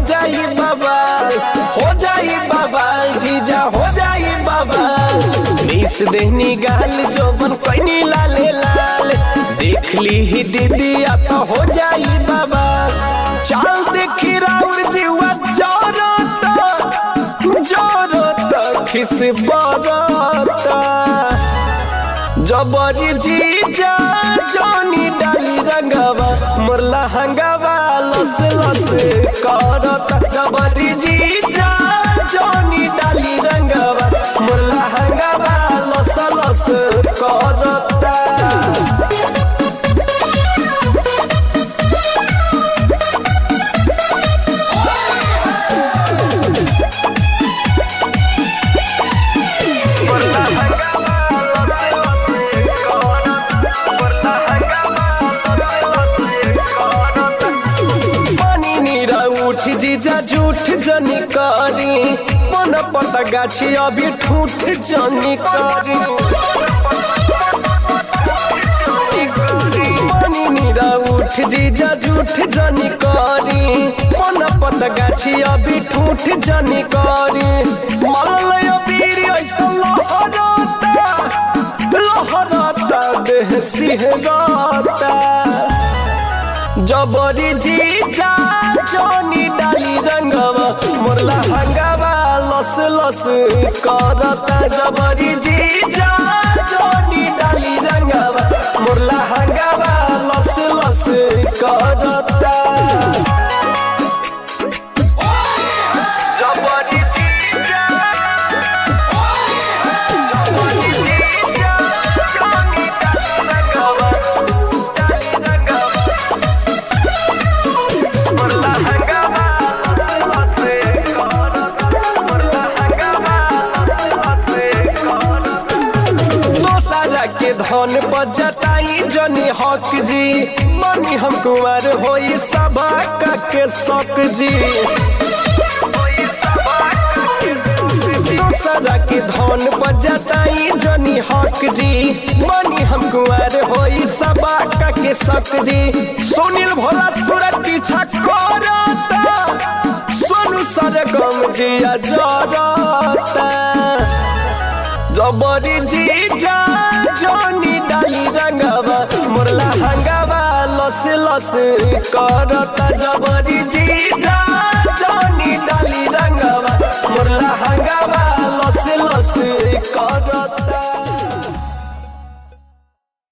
जाई बाबा, हो जाई बाबा, जीजा हो जाई बाबा। मिस देनी गाल जोबन कोई लाले लाल, देख ली ही दीदी अब हो जाई बाबा। चाल देखी राउर जीवा जोरता जोरता खिस बरता, जबरी जीजा जोनी डाली रंगवा मोर लहंगवा लस लस करता। जबरी जीजा जोनी डाली रंगवा मोर लहंगवा लस लस करता। जीजा झूठ जनी करी मन पता गाछी अभी ठूठ जनी करी। पानी नीरा उठ जीजा झूठ जनी करी मन पता गाछी अभी ठूठ जनी करी। मलय बीर ऐसा लहरता लहरता देह सिहरता, जबरी जीजा जोनी डाली रंगवा मोर लहंगवा लस लस करता। जबरी जीजा जोनी डाली रंगवा मोर लहंगवा लस लस करता। के धन पर जताई जनी हक जी, मनी हम कुंवर होई सबा के शक जी। दूसरा के धन पर जताई जनी हक जी, मनी हम कुंवर होई सबा के शक जी। सुनील भोला सूरत पीछा करता, सोनू सरगम जिया जरता, जबरी जीजा जोनी डाली रंगवा मोर लहंगवा लस लस करता। जबरी जीजा जोनी डाली रंगवा